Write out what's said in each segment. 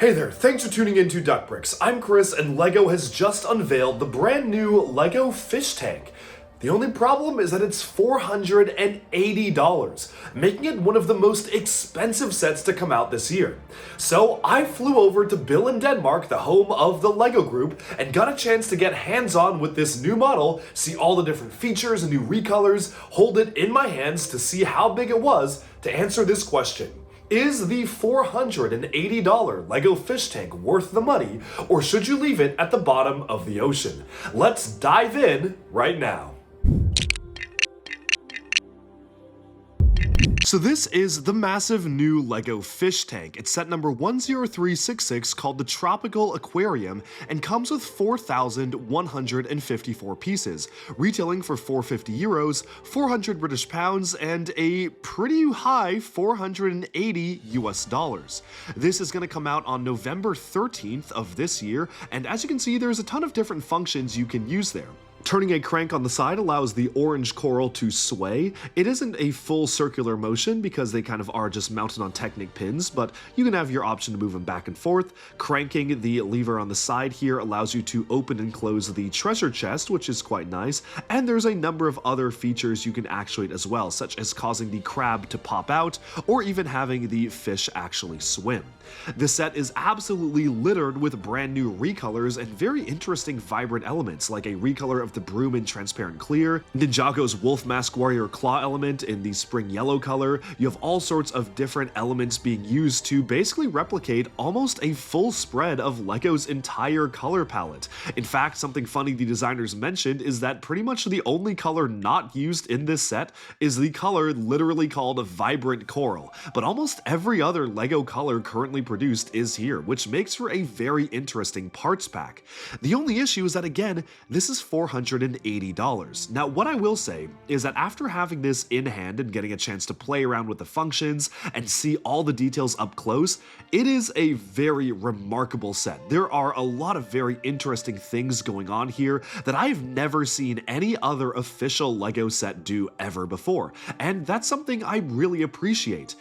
Hey there, thanks for tuning in to Duck Bricks. I'm Chris, and LEGO has just unveiled the brand new LEGO fish tank. The only problem is that it's $480, making it one of the most expensive sets to come out this year. So I flew over to Bill in Denmark, the home of the LEGO group, and got a chance to get hands-on with this new model, see all the different features and new recolors, hold it in my hands to see how big it was to answer this question. Is the $480 LEGO fish tank worth the money, or should you leave it at the bottom of the ocean? Let's dive in right now. So this is the massive new LEGO fish tank. It's set number 10366, called the Tropical Aquarium, and comes with 4,154 pieces, retailing for €450, 400 British pounds, and a pretty high $480 US. This is going to come out on November 13th of this year, and as you can see, there's a ton of different functions you can use there. Turning a crank on the side allows the orange coral to sway. It isn't a full circular motion because they kind of are just mounted on Technic pins, but you can have your option to move them back and forth. Cranking the lever on the side here allows you to open and close the treasure chest, which is quite nice, and there's a number of other features you can actuate as well, such as causing the crab to pop out, or even having the fish actually swim. The set is absolutely littered with brand new recolors and very interesting vibrant elements, like a recolor of the broom in transparent clear, Ninjago's wolf mask warrior claw element in the spring yellow color. You have all sorts of different elements being used to basically replicate almost a full spread of LEGO's entire color palette. In fact, something funny the designers mentioned is that pretty much the only color not used in this set is the color literally called vibrant coral, but almost every other LEGO color currently produced is here, which makes for a very interesting parts pack. The only issue is that, again, this is $480. Now, what I will say is that after having this in hand and getting a chance to play around with the functions and see all the details up close, it is a very remarkable set. There are a lot of very interesting things going on here that I've never seen any other official LEGO set do ever before, and that's something I really appreciate.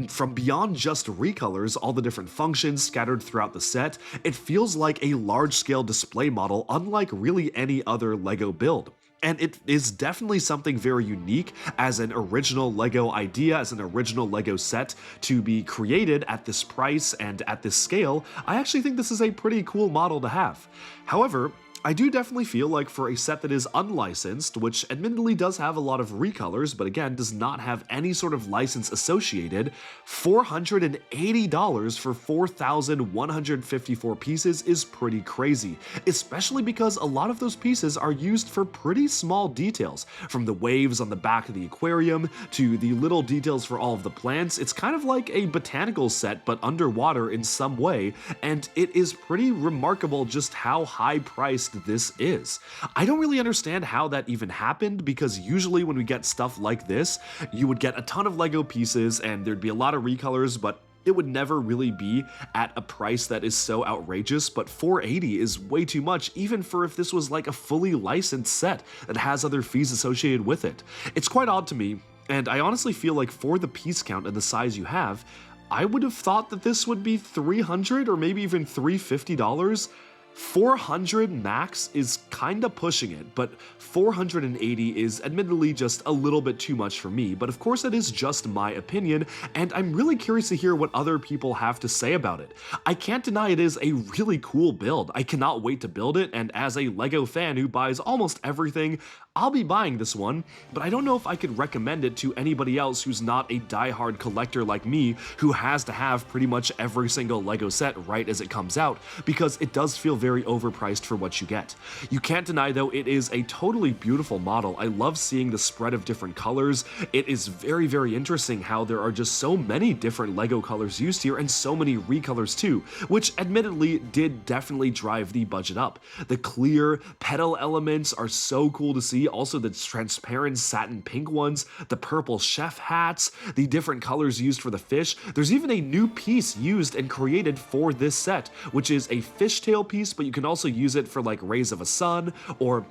From beyond just recolors, all the different functions scattered throughout the set, it feels like a large-scale display model unlike really any other LEGO build. And it is definitely something very unique as an original LEGO idea, as an original LEGO set to be created at this price and at this scale. I actually think this is a pretty cool model to have. However, I do definitely feel like for a set that is unlicensed, which admittedly does have a lot of recolors, but again does not have any sort of license associated, $480 for 4,154 pieces is pretty crazy, especially because a lot of those pieces are used for pretty small details, from the waves on the back of the aquarium to the little details for all of the plants. It's kind of like a botanical set but underwater in some way, and it is pretty remarkable just how high priced this is. I don't really understand how that even happened, because usually when we get stuff like this, you would get a ton of LEGO pieces and there'd be a lot of recolors, but it would never really be at a price that is so outrageous. But $480 is way too much, even for if this was like a fully licensed set that has other fees associated with it. It's quite odd to me, and I honestly feel like for the piece count and the size you have, I would have thought that this would be $300 or maybe even $350. 400 max is kinda pushing it, but 480 is admittedly just a little bit too much for me, but of course that is just my opinion, and I'm really curious to hear what other people have to say about it. I can't deny it is a really cool build. I cannot wait to build it, and as a LEGO fan who buys almost everything, I'll be buying this one, but I don't know if I could recommend it to anybody else who's not a die-hard collector like me, who has to have pretty much every single LEGO set right as it comes out, because it does feel very overpriced for what you get. You can't deny though, it is a totally beautiful model. I love seeing the spread of different colors. It is very, very interesting how there are just so many different LEGO colors used here, and so many recolors too, which admittedly did definitely drive the budget up. The clear petal elements are so cool to see, also the transparent satin pink ones, the purple chef hats, the different colors used for the fish. There's even a new piece used and created for this set, which is a fishtail piece, but you can also use it for like rays of a sun, or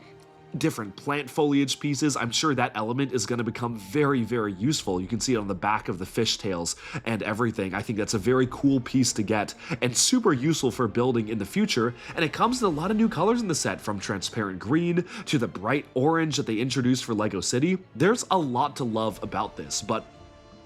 different plant foliage pieces. I'm sure that element is going to become very, very useful. You can see it on the back of the fishtails and everything. I think that's a very cool piece to get and super useful for building in the future. And it comes in a lot of new colors in the set, from transparent green to the bright orange that they introduced for LEGO City. There's a lot to love about this, but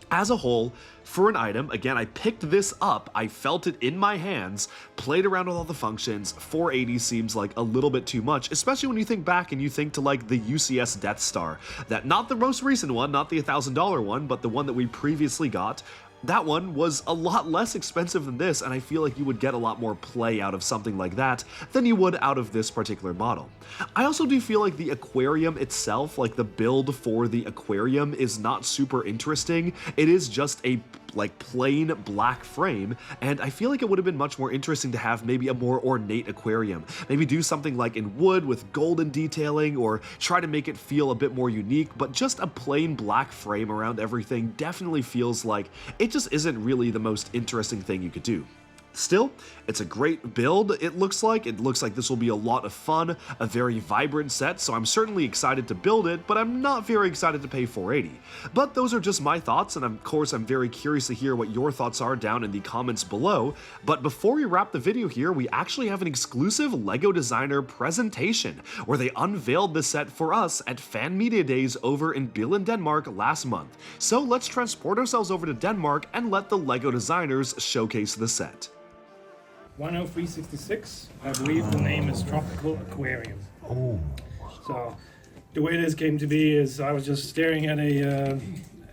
as a whole, for an item, again, I picked this up, I felt it in my hands, played around with all the functions. 480 seems like a little bit too much, especially when you think back and you think to like the UCS Death Star. That, not the most recent one, not the $1,000 one, but the one that we previously got. That one was a lot less expensive than this, and I feel like you would get a lot more play out of something like that than you would out of this particular model. I also do feel like the aquarium itself, like the build for the aquarium, is not super interesting. It is just a like plain black frame, and I feel like it would have been much more interesting to have maybe a more ornate aquarium. Maybe do something like in wood with golden detailing, or try to make it feel a bit more unique, but just a plain black frame around everything definitely feels like it just isn't really the most interesting thing you could do. Still, it's a great build, it looks like. It looks like this will be a lot of fun, a very vibrant set, so I'm certainly excited to build it, but I'm not very excited to pay $480. But those are just my thoughts, and of course I'm very curious to hear what your thoughts are down in the comments below. But before we wrap the video here, we actually have an exclusive LEGO designer presentation, where they unveiled the set for us at Fan Media Days over in Billund, Denmark last month. So let's transport ourselves over to Denmark and let the LEGO designers showcase the set. 10366, I believe the name is Tropical Aquarium. Oh. So the way this came to be is I was just staring at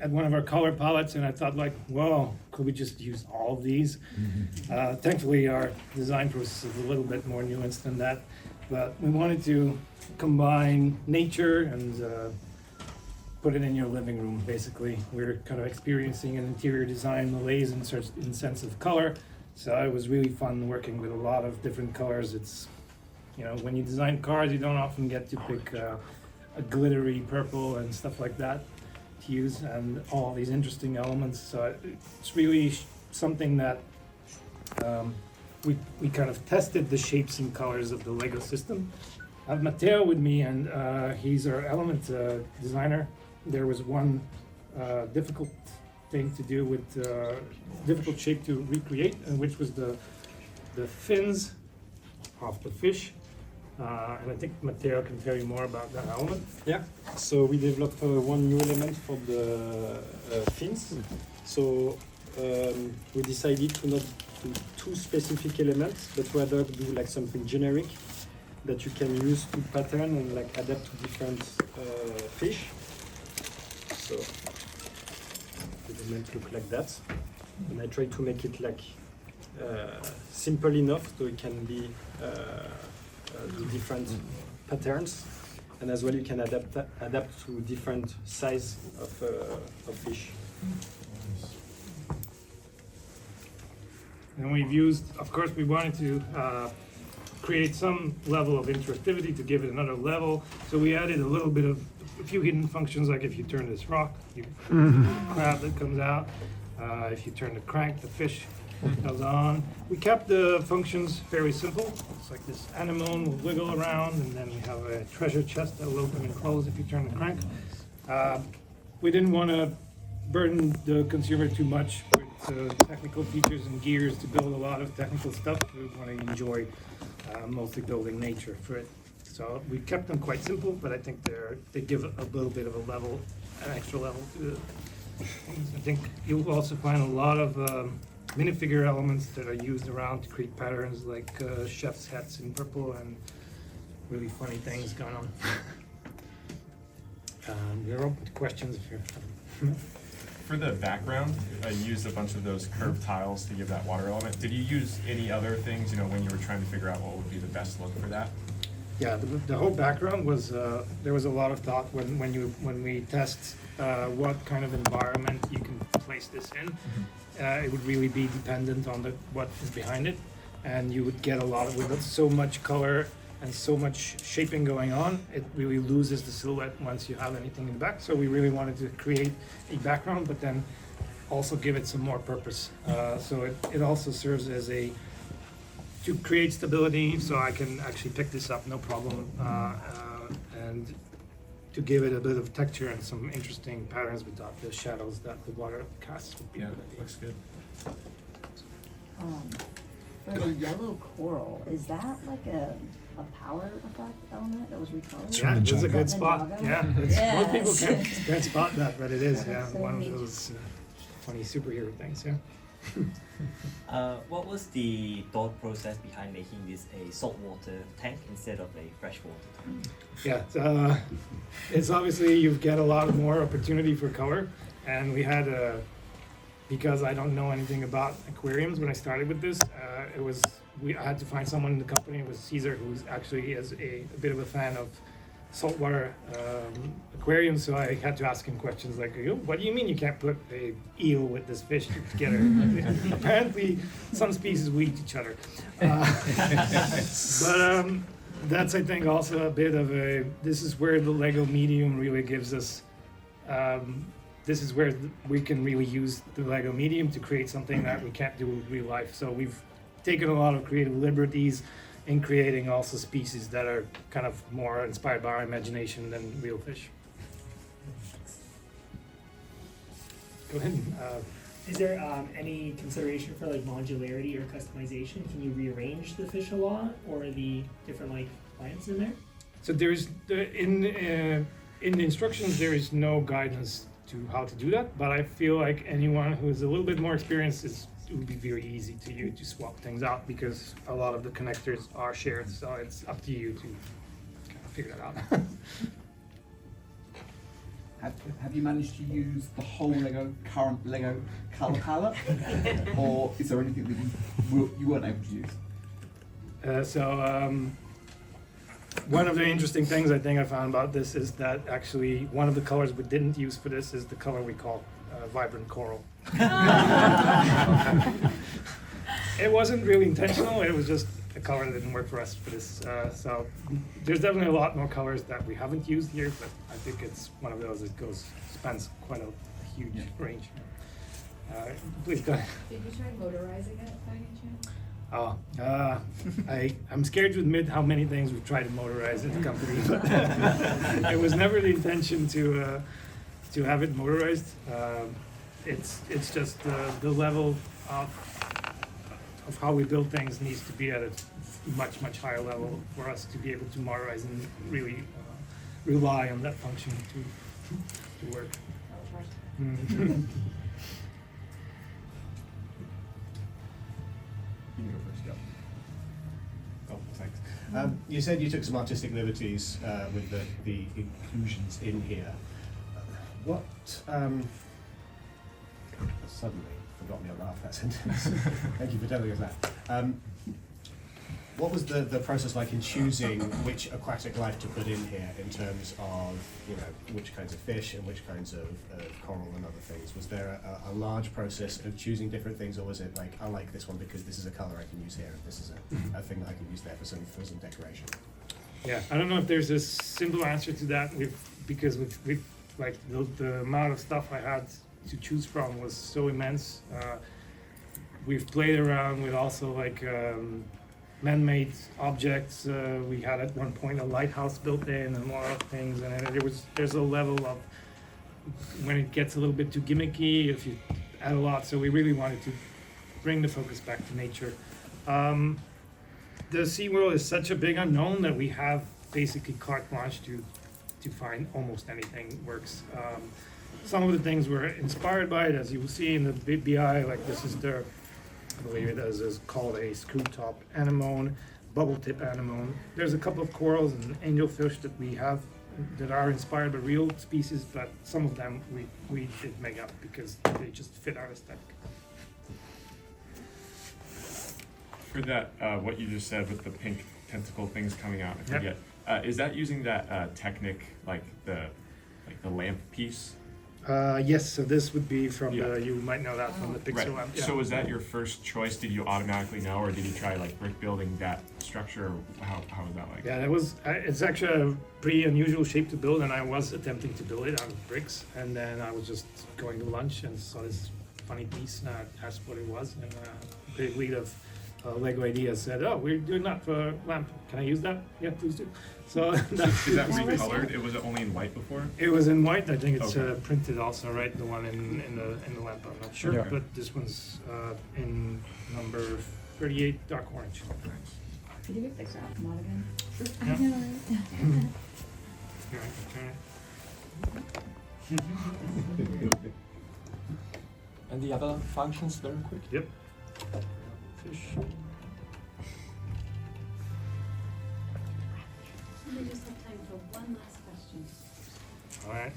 at one of our color palettes, and I thought like, well, could we just use all of these? Thankfully our design process is a little bit more nuanced than that, but we wanted to combine nature and put it in your living room, basically. We're kind of experiencing an interior design malaise in sense of color. So it was really fun working with a lot of different colors. It's, you know, when you design cars, you don't often get to pick a glittery purple and stuff like that to use, and all these interesting elements. So it's really something that we kind of tested the shapes and colors of the LEGO system. I have Matteo with me, and he's our element designer. There was one difficult thing to do with difficult shape to recreate, and which was the fins of the fish. And I think Matteo can tell you more about that element. Yeah, so we developed one new element for the fins. So we decided to not do two specific elements, but rather do like something generic that you can use to pattern and like adapt to different fish. So the element look like that, and I try to make it like simple enough so it can be do different patterns, and as well you can adapt to different size of fish. And we've used, of course, we wanted to create some level of interactivity to give it another level. So we added a little bit of a few hidden functions, like if you turn this rock, you crab that comes out. If you turn the crank, the fish goes on. We kept the functions very simple. It's like this anemone will wiggle around, and then we have a treasure chest that will open and close if you turn the crank. We didn't want to burden the consumer too much with technical features and gears to build a lot of technical stuff. We want to enjoy mostly building nature for it. So we kept them quite simple, but I think they give a little bit of a level, an extra level to it. I think you'll also find a lot of minifigure elements that are used around to create patterns, like chef's hats in purple and really funny things going on. We're open to questions if you're. For the background, you used a bunch of those curved tiles to give that water element. Did you use any other things, you know, when you were trying to figure out what would be the best look for that? Yeah, the whole background was, there was a lot of thought when we test what kind of environment you can place this in. It would really be dependent on what is behind it, and you would get a lot of, with so much color and so much shaping going on, it really loses the silhouette once you have anything in the back. So we really wanted to create a background, but then also give it some more purpose. So it also serves as to create stability, so I can actually pick this up no problem, and to give it a bit of texture and some interesting patterns, we thought the shadows that the water casts would be Yeah, a good idea. looks good. For the yellow coral, is that like a power effect element that was recolored? Yeah, it's a Is good that spot. Ninjago? Yeah, it's, most people Yes. can't spot that, but it is. That Yeah, is so one neat. of those funny superhero things. Yeah. What was the thought process behind making this a saltwater tank instead of a freshwater tank? Yeah, it's obviously you get a lot more opportunity for color, and we had because I don't know anything about aquariums when I started with this. I had to find someone in the company. It was Caesar, who's actually is a bit of a fan of saltwater aquariums. So I had to ask him questions like, "What do you mean you can't put a eel with this fish together?" Apparently, some species will eat each other. But that's, I think, also a bit of a. This is where the Lego medium really gives us. This is where we can really use the Lego medium to create something that we can't do in real life. So we've taken a lot of creative liberties in creating also species that are kind of more inspired by our imagination than real fish. Go ahead. Is there any consideration for like modularity or customization? Can you rearrange the fish a lot, or the different like plants in there? So there's in the instructions there is no guidance to how to do that, but I feel like anyone who is a little bit more experienced it would be very easy to swap things out because a lot of the connectors are shared. So it's up to you to kind of figure that out. Have you managed to use the whole current Lego color palette, or is there anything that you weren't able to use? One of the interesting things I think I found about this is that actually one of the colors we didn't use for this is the color we call vibrant coral. It wasn't really intentional, it was just a color that didn't work for us for this. So there's definitely a lot more colors that we haven't used here, but I think it's one of those that spans quite a huge range. Please go ahead. Did you try motorizing it by any chance? Oh, I'm scared to admit how many things we've tried to motorize in the company, but it was never the intention to have it motorized. It's just the level of how we build things needs to be at a much higher level for us to be able to motorize and really rely on that function to work. You can go first, Joe. Oh, thanks. You said you took some artistic liberties with the inclusions in here. What? Suddenly forgot me about that sentence. Thank you for telling us that. What was the process like in choosing which aquatic life to put in here in terms of, you know, which kinds of fish and which kinds of coral and other things? Was there a large process of choosing different things, or was it like, I like this one because this is a color I can use here and this is a thing that I can use there for some decoration? Yeah, I don't know if there's a simple answer to that. Because we've like the amount of stuff I had to choose from was so immense. We've played around with also like man-made objects. We had at one point a lighthouse built in and more things, and there's a level of when it gets a little bit too gimmicky if you add a lot. So we really wanted to bring the focus back to nature. The SeaWorld is such a big unknown that we have basically carte blanche to find almost anything works. Some of the things were inspired by it, as you will see in the BI, like this is I believe it is called a screw top anemone, bubble tip anemone. There's a couple of corals and angelfish that we have that are inspired by real species, but some of them we did make up because they just fit our aesthetic. For that, what you just said with the pink tentacle things coming out, I Yep. forget. Is that using that Technic, like the lamp piece? Yes, so this would be from Yeah. you might know that from the Right. Pixel lamp. Yeah. So was that your first choice? Did you automatically know, or did you try like brick building that structure? Or how was that like? Yeah, that was. It's actually a pretty unusual shape to build, and I was attempting to build it out of bricks. And then I was just going to lunch and saw this funny piece, and I asked what it was. And the lead of Lego idea said, "Oh, we're doing that for lamp. Can I use that? Yeah, please do." So Is that was recolored? It was only in white before? it was in white. I think it's Okay. printed also, right? The one in the lamp. I'm not sure, Yeah. but this one's in number 38, dark orange. Could you get the crap mod again? Yeah. I know, right? Here, I can turn it. And the other functions, very quick. Yep. Fish. We just have time for one last question. All right.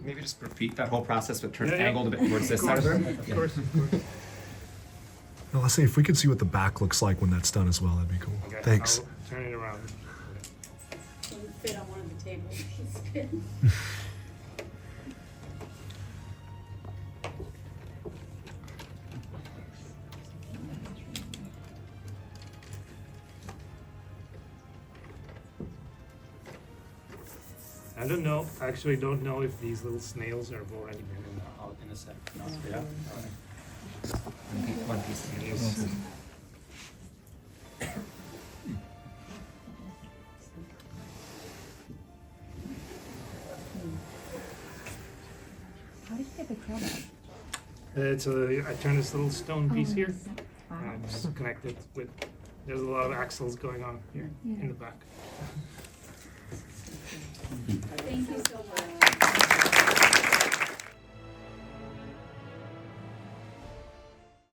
Maybe just repeat that whole process, but turn Yeah, yeah. angled a bit towards this side of the room. Of course, of course. Now, let's see if we could see what the back looks like when that's done as well. That'd be cool. Okay, Thanks. I'll turn it around. Wouldn't fit on one of the tables. She's good. I don't know. I actually don't know if these little snails have already been in. Out in a sec. Yeah. One piece. Yes. How did you get the crab out? I turn this little stone piece here, Wow. and it's connected with. There's a lot of axles going on here in the back.